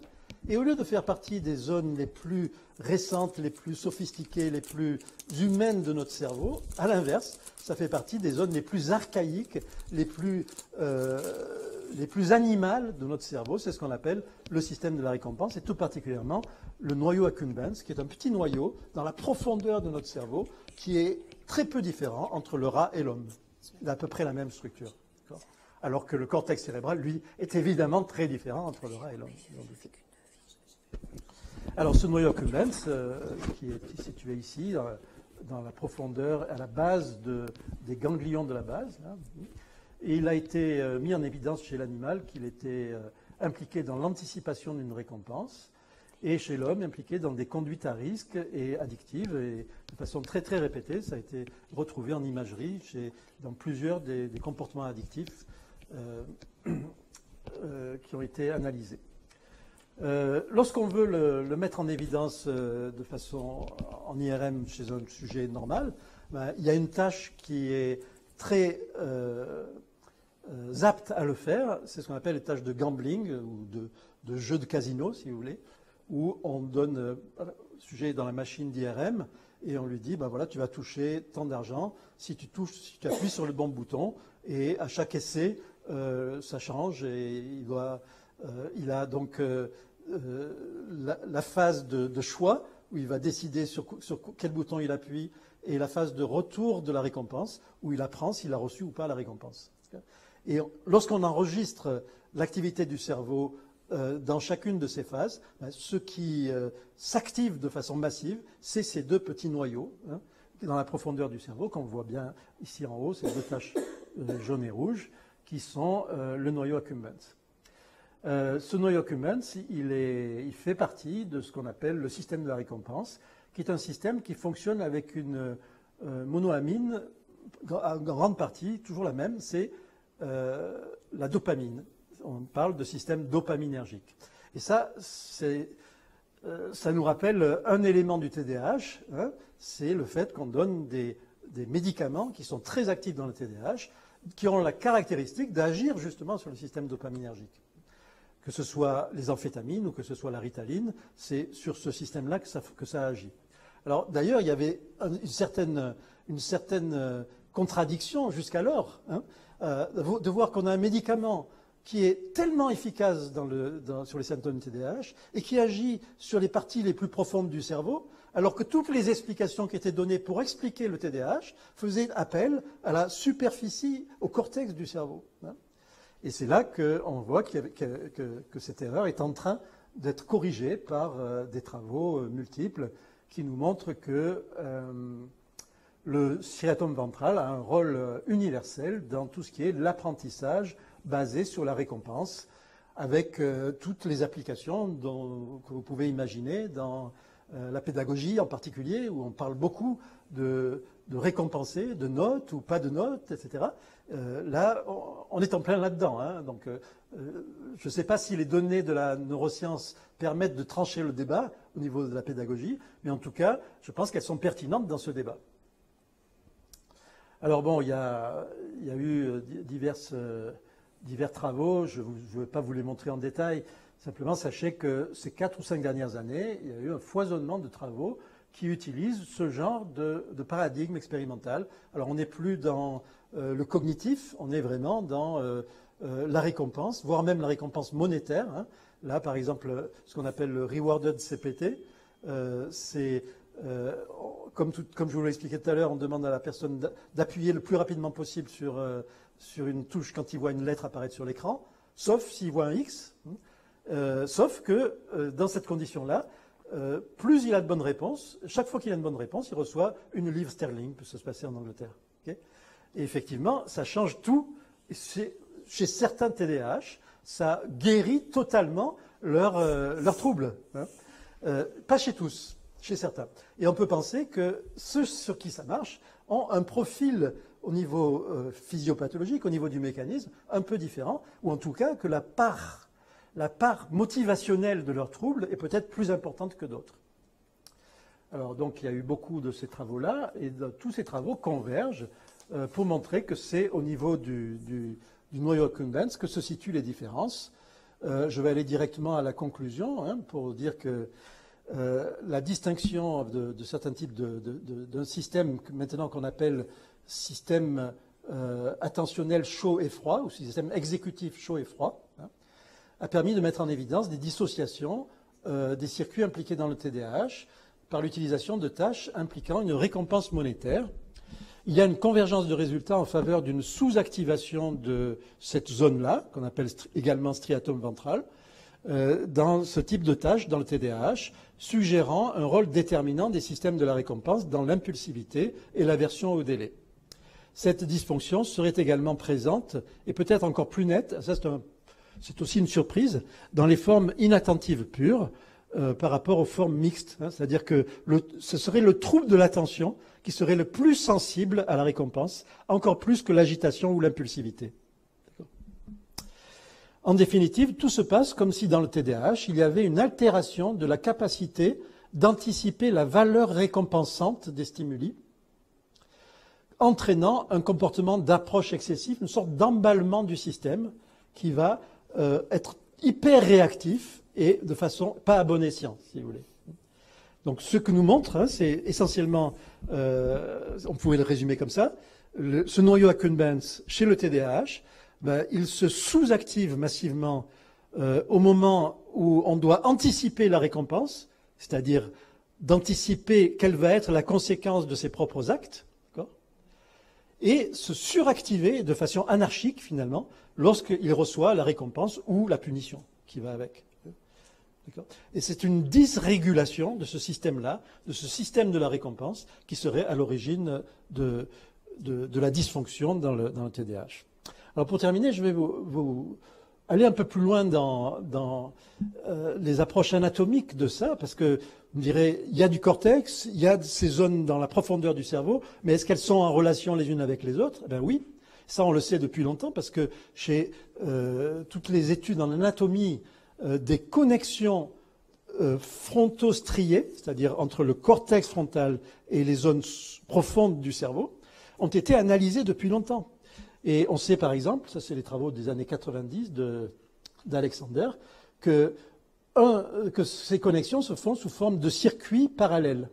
et au lieu de faire partie des zones les plus récentes, les plus sophistiquées, les plus humaines de notre cerveau, à l'inverse, ça fait partie des zones les plus archaïques, les plus animales de notre cerveau. C'est ce qu'on appelle le système de la récompense, et tout particulièrement le noyau accumbens, qui est un petit noyau dans la profondeur de notre cerveau, qui est très peu différent entre le rat et l'homme. Il a à peu près la même structure. Alors que le cortex cérébral, lui, est évidemment très différent entre le rat et l'homme. Alors ce noyau accumbens, qui est situé ici, dans la profondeur, à la base des ganglions de la base, là, et il a été mis en évidence chez l'animal qu'il était impliqué dans l'anticipation d'une récompense, et chez l'homme impliqué dans des conduites à risque et addictives, et de façon très très répétée. Ça a été retrouvé en imagerie dans plusieurs des comportements addictifs qui ont été analysés. Lorsqu'on veut le mettre en évidence de façon en IRM chez un sujet normal, il y a une tâche qui est très apte à le faire. C'est ce qu'on appelle les tâches de gambling ou de jeu de casino, si vous voulez, où on donne le sujet dans la machine d'IRM et on lui dit, ben voilà, tu vas toucher tant d'argent si tu appuies sur le bon bouton, et à chaque essai, ça change, et il a donc la phase de choix où il va décider sur quel bouton il appuie, et la phase de retour de la récompense où il apprend s'il a reçu ou pas la récompense. Et lorsqu'on enregistre l'activité du cerveau dans chacune de ces phases, ce qui s'active de façon massive, c'est ces deux petits noyaux, hein, dans la profondeur du cerveau, qu'on voit bien ici en haut, ces deux taches jaunes et rouges, qui sont le noyau accumbens. Ce noyau accumbens, il fait partie de ce qu'on appelle le système de la récompense, qui est un système qui fonctionne avec une monoamine, en grande partie, toujours la même, c'est la dopamine. On parle de système dopaminergique. Et ça nous rappelle un élément du TDAH, hein, c'est le fait qu'on donne des médicaments qui sont très actifs dans le TDAH, qui ont la caractéristique d'agir justement sur le système dopaminergique. Que ce soit les amphétamines ou que ce soit la ritaline, c'est sur ce système-là que ça agit. Alors d'ailleurs, il y avait une certaine contradiction jusqu'alors, hein, de voir qu'on a un médicament qui est tellement efficace sur les symptômes du TDAH et qui agit sur les parties les plus profondes du cerveau, alors que toutes les explications qui étaient données pour expliquer le TDAH faisaient appel à la superficie, au cortex du cerveau. Hein. Et c'est là qu'on voit que cette erreur est en train d'être corrigée par des travaux multiples qui nous montrent que le striatum ventral a un rôle universel dans tout ce qui est l'apprentissage basé sur la récompense, avec toutes les applications que vous pouvez imaginer dans la pédagogie en particulier, où on parle beaucoup de récompenser, de notes ou pas de notes, etc. Là, on est en plein là-dedans. Hein, donc, je ne sais pas si les données de la neuroscience permettent de trancher le débat au niveau de la pédagogie, mais en tout cas, je pense qu'elles sont pertinentes dans ce débat. Alors bon, il y a eu divers travaux, je ne vais pas vous les montrer en détail, simplement sachez que ces 4 ou 5 dernières années, il y a eu un foisonnement de travaux qui utilisent ce genre de paradigme expérimental. Alors on n'est plus dans le cognitif, on est vraiment dans la récompense, voire même la récompense monétaire. Hein. Là, par exemple, ce qu'on appelle le Rewarded CPT, c'est, comme je vous l'ai expliqué tout à l'heure, on demande à la personne d'appuyer le plus rapidement possible sur une touche quand il voit une lettre apparaître sur l'écran, sauf s'il voit un X. Sauf que, dans cette condition-là, plus il a de bonnes réponses, chaque fois qu'il a une bonne réponse, il reçoit une livre sterling, ça se passait en Angleterre. Okay, et effectivement, ça change tout. Chez certains TDAH, ça guérit totalement leurs troubles. Hein. Pas chez tous, chez certains. Et on peut penser que ceux sur qui ça marche ont un profil au niveau physiopathologique, au niveau du mécanisme, un peu différent, ou en tout cas que la part motivationnelle de leurs troubles est peut-être plus importante que d'autres. Alors donc il y a eu beaucoup de ces travaux-là, et tous ces travaux convergent pour montrer que c'est au niveau du noyau accumbens que se situent les différences. Je vais aller directement à la conclusion, hein, pour dire que la distinction de certains types d'un système maintenant qu'on appelle système attentionnel chaud et froid, ou système exécutif chaud et froid, hein, a permis de mettre en évidence des dissociations des circuits impliqués dans le TDAH par l'utilisation de tâches impliquant une récompense monétaire. Il y a une convergence de résultats en faveur d'une sous-activation de cette zone-là, qu'on appelle également striatum ventral, dans ce type de tâches dans le TDAH, suggérant un rôle déterminant des systèmes de la récompense dans l'impulsivité et l'aversion au délai. Cette dysfonction serait également présente, et peut-être encore plus nette, ça c'est aussi une surprise, dans les formes inattentives pures par rapport aux formes mixtes. Hein, c'est-à-dire que ce serait le trouble de l'attention qui serait le plus sensible à la récompense, encore plus que l'agitation ou l'impulsivité. En définitive, tout se passe comme si dans le TDAH, il y avait une altération de la capacité d'anticiper la valeur récompensante des stimuli, entraînant un comportement d'approche excessif, une sorte d'emballement du système qui va être hyper réactif et de façon pas à bon escient, si vous voulez. Donc ce que nous montre, hein, c'est essentiellement, on pouvait le résumer comme ça, ce noyau accumbens chez le TDAH, ben, il se sous-active massivement au moment où on doit anticiper la récompense, c'est-à-dire d'anticiper quelle va être la conséquence de ses propres actes, et se suractiver de façon anarchique, finalement, lorsqu'il reçoit la récompense ou la punition qui va avec. Et c'est une dysrégulation de ce système-là, de ce système de la récompense, qui serait à l'origine de la dysfonction dans le TDAH. Alors pour terminer, je vais vous aller un peu plus loin dans les approches anatomiques de ça, parce que vous me direz, il y a du cortex, il y a ces zones dans la profondeur du cerveau, mais est-ce qu'elles sont en relation les unes avec les autres? Ben oui, ça on le sait depuis longtemps, parce que chez toutes les études en anatomie des connexions frontostriées, c'est-à-dire entre le cortex frontal et les zones profondes du cerveau, ont été analysées depuis longtemps. Et on sait par exemple, ça c'est les travaux des années 90 d'Alexander, que ces connexions se font sous forme de circuits parallèles.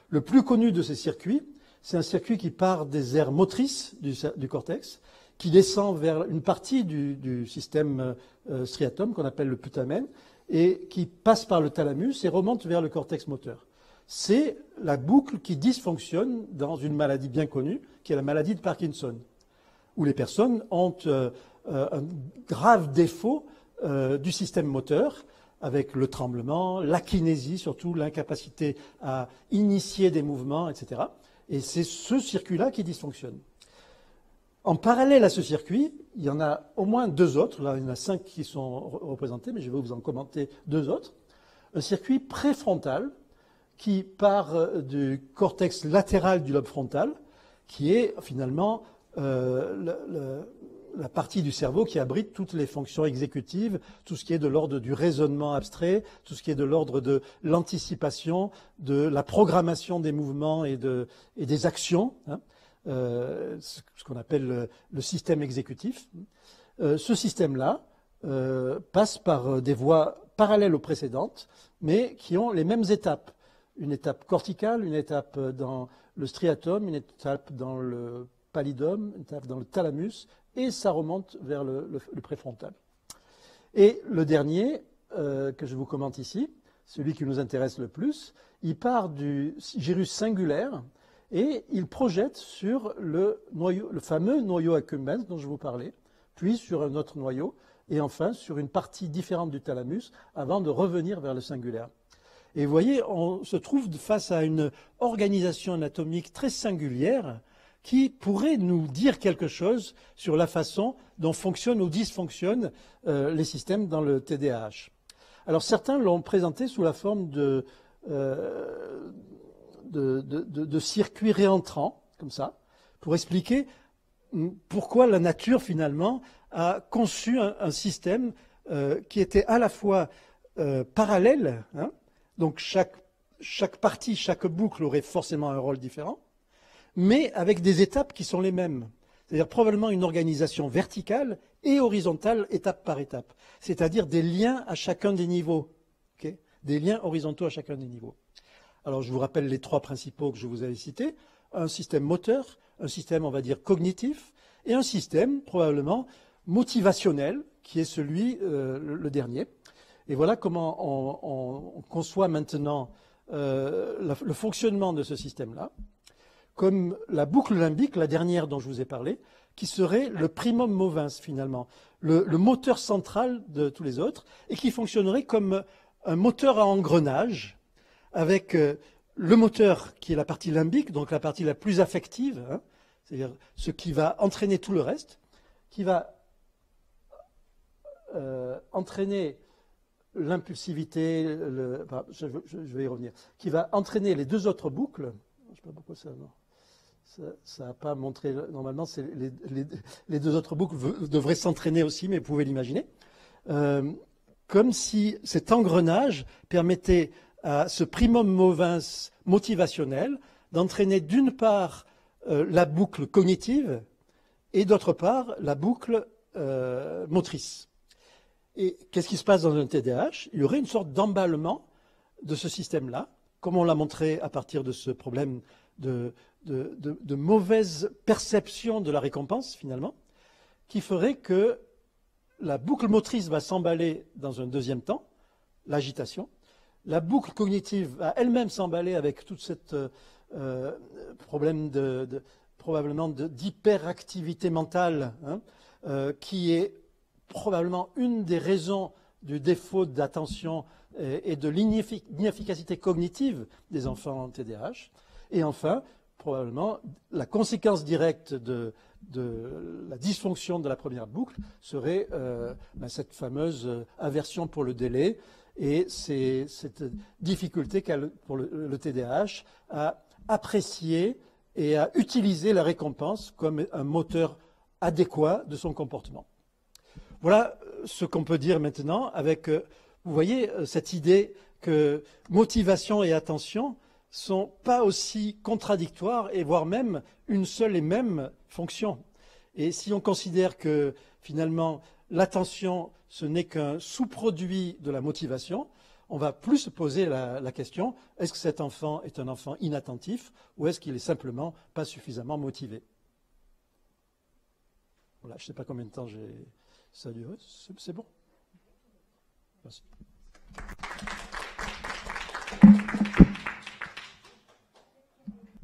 Le plus connu de ces circuits, c'est un circuit qui part des aires motrices du cortex, qui descend vers une partie du système striatum qu'on appelle le putamen, et qui passe par le thalamus et remonte vers le cortex moteur. C'est la boucle qui dysfonctionne dans une maladie bien connue, qui est la maladie de Parkinson, où les personnes ont un grave défaut du système moteur, avec le tremblement, la kinésie, surtout l'incapacité à initier des mouvements, etc. Et c'est ce circuit-là qui dysfonctionne. En parallèle à ce circuit, il y en a au moins deux autres. Là, il y en a 5 qui sont représentés, mais je vais vous en commenter 2 autres. Un circuit préfrontal qui part du cortex latéral du lobe frontal, qui est finalement la partie du cerveau qui abrite toutes les fonctions exécutives, tout ce qui est de l'ordre du raisonnement abstrait, tout ce qui est de l'ordre de l'anticipation, de la programmation des mouvements et des actions, hein, ce qu'on appelle le système exécutif. Ce système-là passe par des voies parallèles aux précédentes, mais qui ont les mêmes étapes. Une étape corticale, une étape dans le striatum, une étape dans le pallidum, une étape dans le thalamus, et ça remonte vers le préfrontal. Et le dernier, que je vous commente ici, celui qui nous intéresse le plus, il part du gyrus singulaire et il projette sur le fameux noyau accumbens dont je vous parlais, puis sur un autre noyau, et enfin sur une partie différente du thalamus, avant de revenir vers le singulaire. Et vous voyez, on se trouve face à une organisation anatomique très singulière qui pourrait nous dire quelque chose sur la façon dont fonctionnent ou dysfonctionnent les systèmes dans le TDAH. Alors certains l'ont présenté sous la forme de circuits réentrants, comme ça, pour expliquer pourquoi la nature, finalement, a conçu un système qui était à la fois parallèle, hein, donc chaque partie, chaque boucle aurait forcément un rôle différent, mais avec des étapes qui sont les mêmes. C'est-à-dire probablement une organisation verticale et horizontale, étape par étape. C'est-à-dire des liens à chacun des niveaux. Okay, des liens horizontaux à chacun des niveaux. Alors je vous rappelle les trois principaux que je vous avais cités. Un système moteur, un système, on va dire, cognitif, et un système probablement motivationnel, qui est celui, le dernier. Et voilà comment on conçoit maintenant le fonctionnement de ce système-là, comme la boucle limbique, la dernière dont je vous ai parlé, qui serait le primum movens finalement, le moteur central de tous les autres, et qui fonctionnerait comme un moteur à engrenage, avec le moteur qui est la partie limbique, donc la partie la plus affective, hein, c'est-à-dire ce qui va entraîner tout le reste, qui va entraîner l'impulsivité, je vais y revenir, qui va entraîner les deux autres boucles. Je ne sais pas pourquoi ça, non. Ça n'a pas montré, normalement, les deux autres boucles devraient s'entraîner aussi, mais vous pouvez l'imaginer. Comme si cet engrenage permettait à ce primum movens motivationnel d'entraîner d'une part la boucle cognitive et d'autre part la boucle motrice. Et qu'est-ce qui se passe dans un TDAH? Il y aurait une sorte d'emballement de ce système-là, comme on l'a montré à partir de ce problème de mauvaise perception de la récompense, finalement, qui ferait que la boucle motrice va s'emballer dans un deuxième temps, l'agitation. La boucle cognitive va elle-même s'emballer avec tout ce problème probablement d'hyperactivité mentale, hein, qui est probablement une des raisons du défaut d'attention et de l'inefficacité cognitive des enfants en TDAH. Et enfin, probablement, la conséquence directe de la dysfonction de la première boucle serait cette fameuse aversion pour le délai et cette difficulté qu'a pour le TDAH à apprécier et à utiliser la récompense comme un moteur adéquat de son comportement. Voilà ce qu'on peut dire maintenant avec, vous voyez, cette idée que motivation et attention sont pas aussi contradictoires et voire même une seule et même fonction. Et si on considère que finalement l'attention ce n'est qu'un sous-produit de la motivation, on va plus se poser la question, est-ce que cet enfant est un enfant inattentif ou est-ce qu'il est simplement pas suffisamment motivé? Voilà, je ne sais pas combien de temps ça a duré, c'est bon. Merci.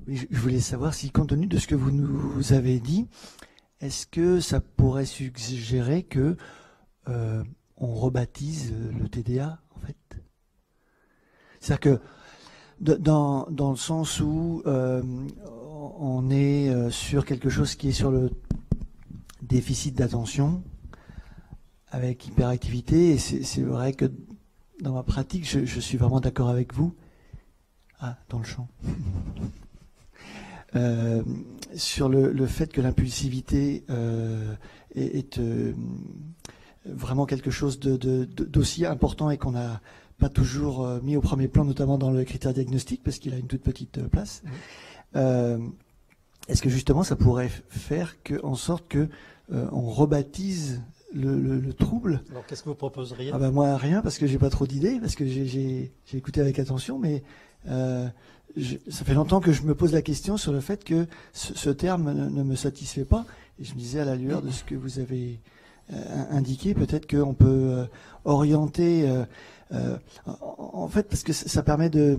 Oui, je voulais savoir si, compte tenu de ce que vous nous avez dit, est-ce que ça pourrait suggérer que on rebaptise le TDA, en fait? C'est-à-dire que dans le sens où on est sur quelque chose qui est sur le déficit d'attention, avec hyperactivité, et c'est vrai que dans ma pratique, je suis vraiment d'accord avec vous. Ah, dans le champ. Sur le fait que l'impulsivité est vraiment quelque chose d'aussi important et qu'on n'a pas toujours mis au premier plan, notamment dans le critère diagnostic, parce qu'il a une toute petite place. Est-ce que justement ça pourrait faire en sorte que on rebaptise le trouble? Alors qu'est-ce que vous proposeriez? Ah ben moi rien, parce que j'ai pas trop d'idées, parce que j'ai écouté avec attention, mais ça fait longtemps que je me pose la question sur le fait que ce terme ne me satisfait pas. Et je me disais, à la lueur de ce que vous avez indiqué, peut-être qu'on peut orienter, en fait, parce que ça permet de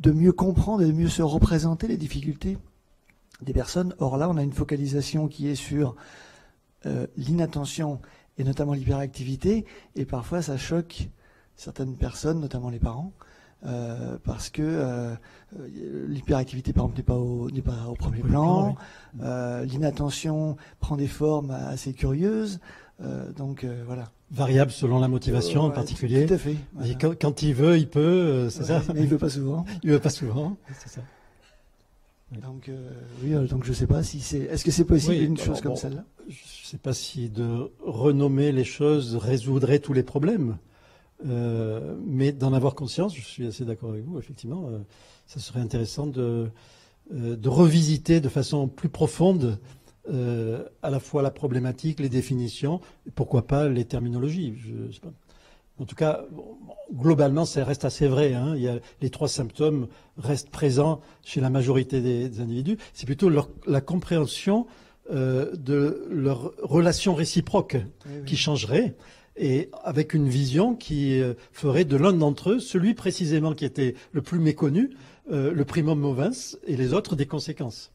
mieux comprendre et de mieux se représenter les difficultés des personnes. Or là, on a une focalisation qui est sur l'inattention et notamment l'hyperactivité, et parfois ça choque certaines personnes, notamment les parents, parce que l'hyperactivité, par exemple, n'est pas au premier plan. Oui. L'inattention prend des formes assez curieuses. Donc voilà. Variable selon la motivation en particulier. Tout à fait. Voilà. Quand il veut, il peut, c'est ça. Mais il veut pas souvent. Il veut pas souvent, c'est ça. Donc oui, donc je sais pas si c'est. Est-ce que c'est possible une chose comme celle-là? Je sais pas si de renommer les choses résoudrait tous les problèmes, mais d'en avoir conscience, je suis assez d'accord avec vous. Effectivement, ça serait intéressant de revisiter de façon plus profonde à la fois la problématique, les définitions, et pourquoi pas les terminologies. Je sais pas. En tout cas, globalement, ça reste assez vrai. Hein. Les 3 symptômes restent présents chez la majorité des individus. C'est plutôt la compréhension de leur relation réciproque qui changerait, et avec une vision qui ferait de l'un d'entre eux celui précisément qui était le plus méconnu, le primum movens, et les autres des conséquences.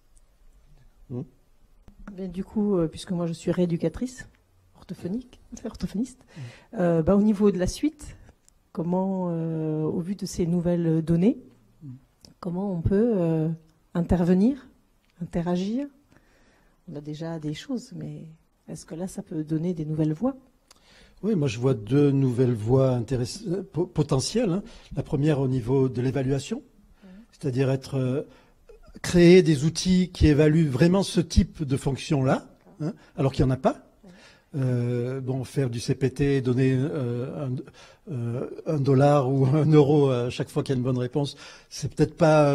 Mais du coup, puisque moi je suis rééducatrice, orthophoniste, au niveau de la suite, comment, au vu de ces nouvelles données, comment on peut intervenir, interagir? On a déjà des choses, mais est-ce que là, ça peut donner des nouvelles voies? Oui, moi je vois 2 nouvelles voies potentielles. Hein. La première au niveau de l'évaluation, c'est-à-dire créer des outils qui évaluent vraiment ce type de fonction-là, hein, alors qu'il n'y en a pas. Faire du CPT, donner $1 ou €1 à chaque fois qu'il y a une bonne réponse, c'est peut-être pas...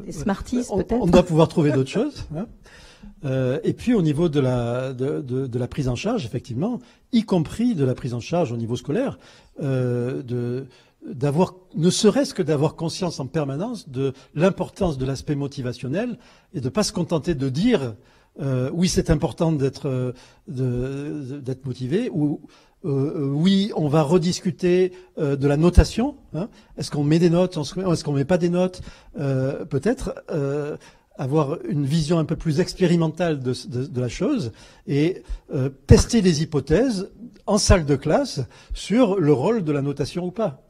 Des Smarties, peut-être. On doit pouvoir trouver d'autres choses. Hein. Et puis au niveau de la prise en charge, effectivement, y compris de la prise en charge au niveau scolaire, d'avoir, ne serait-ce que d'avoir conscience en permanence de l'importance de l'aspect motivationnel et de ne pas se contenter de dire oui, c'est important d'être motivé, ou oui, on va rediscuter de la notation. Hein. Est-ce qu'on met des notes, est-ce qu'on met pas des notes? Peut-être avoir une vision un peu plus expérimentale de la chose et tester des hypothèses en salle de classe sur le rôle de la notation ou pas,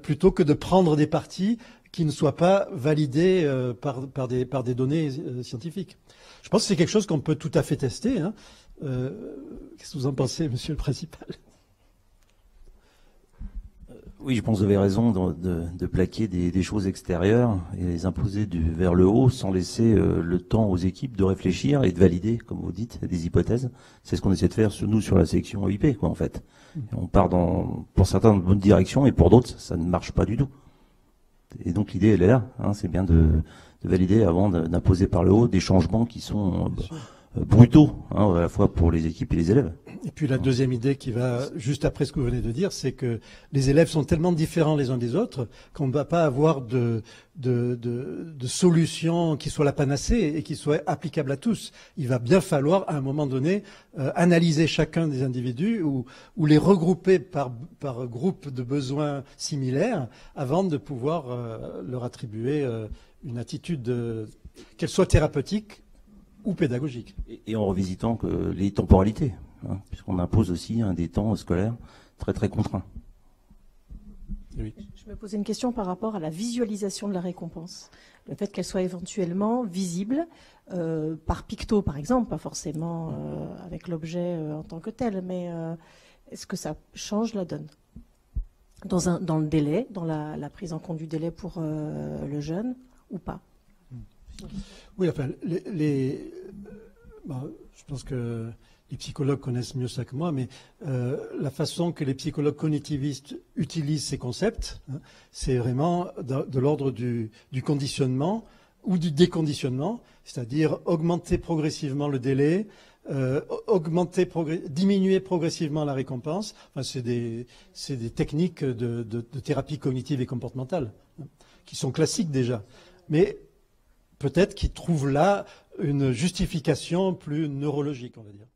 plutôt que de prendre des parties qui ne soient pas validées par des données scientifiques. Je pense que c'est quelque chose qu'on peut tout à fait tester. Hein. Qu'est-ce que vous en pensez, monsieur le principal? Oui, je pense que vous avez raison de plaquer des choses extérieures et les imposer vers le haut sans laisser le temps aux équipes de réfléchir et de valider, comme vous dites, des hypothèses. C'est ce qu'on essaie de faire, nous, sur la section OIP, quoi, en fait. Et on part pour certains, dans de bonne direction, et pour d'autres, ça ne marche pas du tout. Et donc, l'idée, elle est là. Hein, c'est bien de valider avant d'imposer par le haut des changements qui sont brutaux, hein, à la fois pour les équipes et les élèves. Et puis la deuxième idée qui va juste après ce que vous venez de dire, c'est que les élèves sont tellement différents les uns des autres qu'on ne va pas avoir de solution qui soit la panacée et qui soit applicable à tous. Il va bien falloir à un moment donné analyser chacun des individus ou les regrouper par groupe de besoins similaires avant de pouvoir leur attribuer une attitude qu'elle soit thérapeutique ou pédagogique. Et en revisitant les temporalités. Hein, puisqu'on impose aussi des temps scolaires très très contraints. Oui. Je me posais une question par rapport à la visualisation de la récompense. Le fait qu'elle soit éventuellement visible par picto, par exemple, pas forcément avec l'objet en tant que tel, mais est-ce que ça change la donne dans le délai, dans la prise en compte du délai pour le jeune ou pas? Oui, enfin, je pense que les psychologues connaissent mieux ça que moi, mais la façon que les psychologues cognitivistes utilisent ces concepts, hein, c'est vraiment de l'ordre du conditionnement ou du déconditionnement, c'est-à-dire augmenter progressivement le délai, diminuer progressivement la récompense. Enfin, c'est des techniques de thérapie cognitive et comportementale, hein, qui sont classiques déjà, mais peut-être qu'ils trouvent là une justification plus neurologique, on va dire.